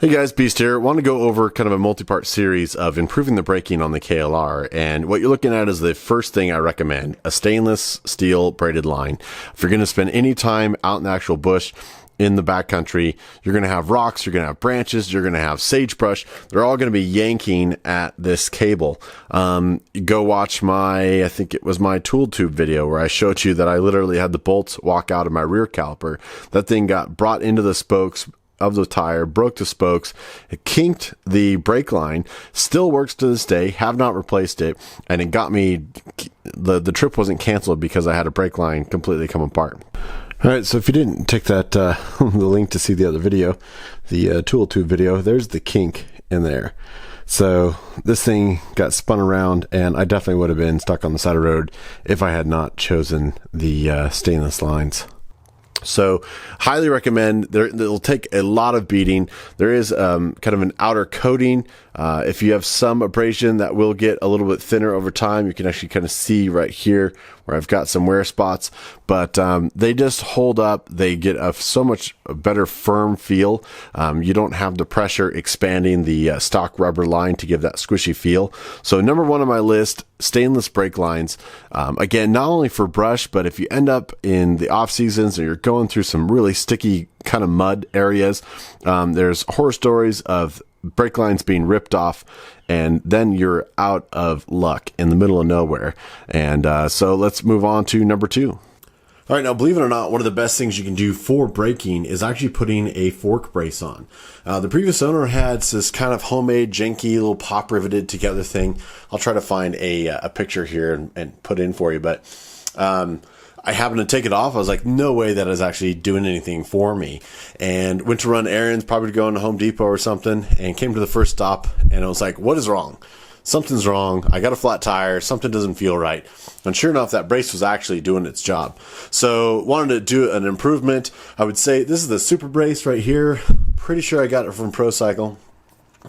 Hey guys, Beast here. Want to go over kind of a multi-part series of improving the braking on the KLR, and what you're looking at is the first thing I recommend, a stainless steel braided line. If you're going to spend any time out in the actual bush, in the backcountry, you're going to have rocks, you're going to have branches, you're going to have sagebrush. They're all going to be yanking at this cable. Go watch I think it was my tool tube video where I showed you that I literally had the bolts walk out of my rear caliper. That thing got brought into the spokes of the tire, broke the spokes, it kinked the brake line, still works to this day, have not replaced it, and it got me, the trip wasn't canceled because I had a brake line completely come apart. Alright, so if you didn't take that, the link to see the other video, the tool tube video, there's the kink in there. So this thing got spun around, and I definitely would have been stuck on the side of the road if I had not chosen the stainless lines. So highly recommend. It'll take a lot of beating. There is kind of an outer coating. If you have some abrasion, that will get a little bit thinner over time. You can actually kind of see right here where I've got some wear spots, but they just hold up. They get a so much better firm feel. You don't have the pressure expanding the stock rubber line to give that squishy feel. So number one on my list, stainless brake lines. Again, not only for brush, but if you end up in the off seasons or you're going through some really sticky kind of mud areas, there's horror stories of brake lines being ripped off, and then you're out of luck in the middle of nowhere. And so let's move on to number two. All right, now believe it or not, one of the best things you can do for braking is actually putting a fork brace on. The previous owner had this kind of homemade, janky, little pop riveted together thing. I'll try to find a picture here and put in for you, but I happened to take it off. I was like, no way that is actually doing anything for me. And went to run errands, probably to go into Home Depot or something, and came to the first stop, and I was like, what is wrong? Something's wrong. I got a flat tire. Something doesn't feel right. And sure enough, that brace was actually doing its job. So wanted to do an improvement. I would say this is the super brace right here. Pretty sure I got it from ProCycle.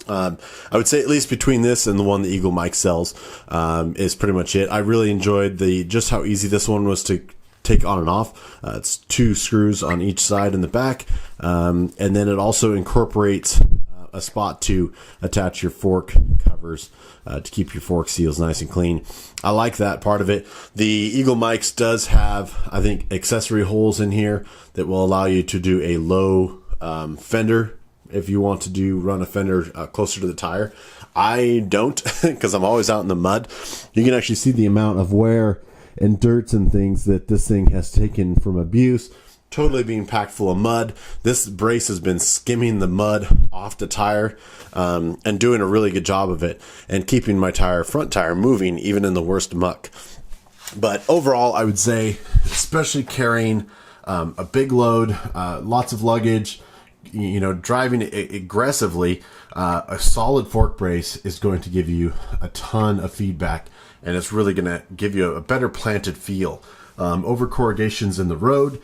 I would say at least between this and the one the Eagle Mike sells is pretty much it. I really enjoyed just how easy this one was to take on and off. It's 2 screws on each side in the back, and then it also incorporates a spot to attach your fork covers to keep your fork seals nice and clean. I like that part of it. The Eagle Mikes does have, I think, accessory holes in here that will allow you to do a low fender if you want to run a fender closer to the tire. I don't, because I'm always out in the mud. You can actually see the amount of wear and dirts and things that this thing has taken from abuse, totally being packed full of mud. This brace has been skimming the mud off the tire and doing a really good job of it and keeping my front tire moving even in the worst muck. But overall, I would say, especially carrying a big load, lots of luggage, driving aggressively, a solid fork brace is going to give you a ton of feedback, and it's really going to give you a better planted feel. Over corrugations in the road,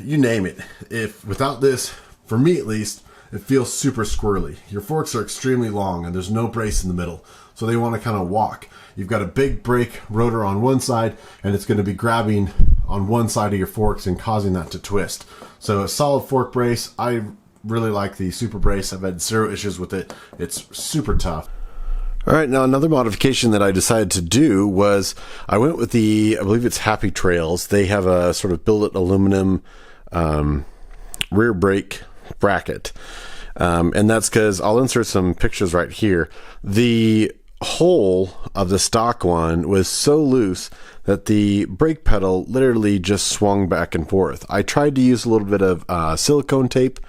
you name it. If without this, for me at least, it feels super squirrely. Your forks are extremely long and there's no brace in the middle, so they want to kind of walk. You've got a big brake rotor on one side, and it's going to be grabbing on one side of your forks and causing that to twist. So a solid fork brace. I really like the super brace. I've had 0 issues with it. It's super tough. All right, now another modification that I decided to do was I went with I believe it's Happy Trails. They have a sort of billet aluminum rear brake bracket. And that's because I'll insert some pictures right here. The hole of the stock one was so loose that the brake pedal literally just swung back and forth. I tried to use a little bit of silicone tape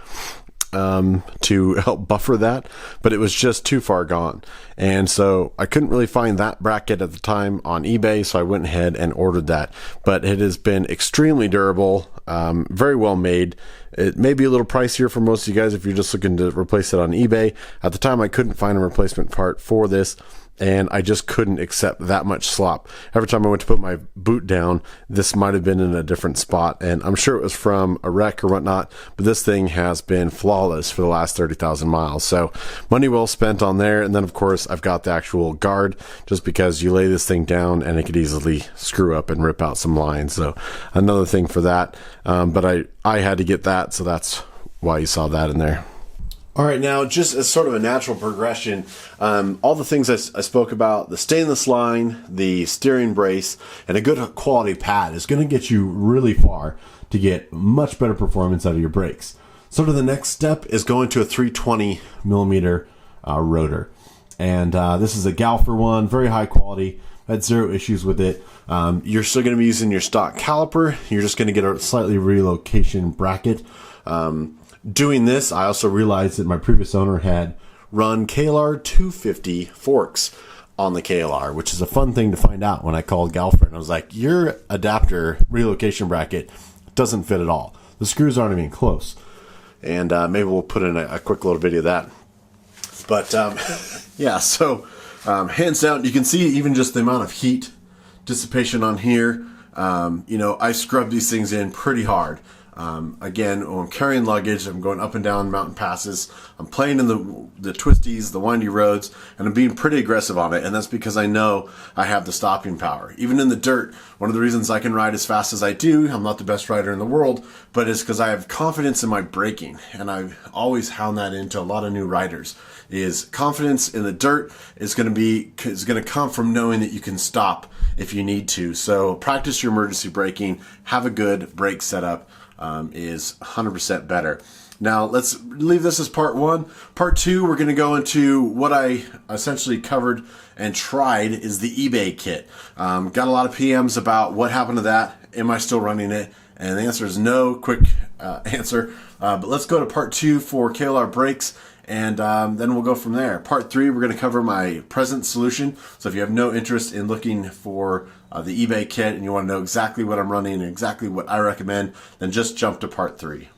to help buffer that, but it was just too far gone. And so I couldn't really find that bracket at the time on eBay, so I went ahead and ordered that. But it has been extremely durable, very well made. It may be a little pricier for most of you guys if you're just looking to replace it on eBay. At the time, I couldn't find a replacement part for this, and I just couldn't accept that much slop. Every time I went to put my boot down, this might have been in a different spot, and I'm sure it was from a wreck or whatnot, but this thing has been flawless for the last 30,000 miles. So money well spent on there. And then of course I've got the actual guard, just because you lay this thing down and it could easily screw up and rip out some lines. So another thing for that. But I had to get that, so that's why you saw that in there. All right, now just as sort of a natural progression, all the things I spoke about, the stainless line, the steering brace, and a good quality pad is going to get you really far to get much better performance out of your brakes. Sort of the next step is going to a 320 millimeter rotor. And this is a Galfer one, very high quality. I had zero issues with it. You're still going to be using your stock caliper. You're just going to get a slightly relocation bracket. Doing this, I also realized that my previous owner had run KLR 250 forks on the KLR, which is a fun thing to find out when I called Galfer. And I was like, your adapter relocation bracket doesn't fit at all. The screws aren't even close. And maybe we'll put in a quick little video of that. But yeah, so hands down, you can see even just the amount of heat dissipation on here. You know, I scrub these things in pretty hard. Again, when I'm carrying luggage, I'm going up and down mountain passes, I'm playing in the twisties, the windy roads, and I'm being pretty aggressive on it. And that's because I know I have the stopping power. Even in the dirt, one of the reasons I can ride as fast as I do, I'm not the best rider in the world, but it's because I have confidence in my braking. And I've always hound that into a lot of new riders. Is confidence in the dirt is going to come from knowing that you can stop if you need to. So practice your emergency braking, have a good brake setup. Is 100% better. Now let's leave this as part one. Part two, we're going to go into what I essentially covered and tried is the eBay kit. Got a lot of PMs about what happened to that. Am I still running it? And the answer is no. Quick answer. But let's go to part two for KLR brakes. And then we'll go from there. Part three, we're going to cover my present solution. So if you have no interest in looking for the eBay kit and you want to know exactly what I'm running and exactly what I recommend, then just jump to part three.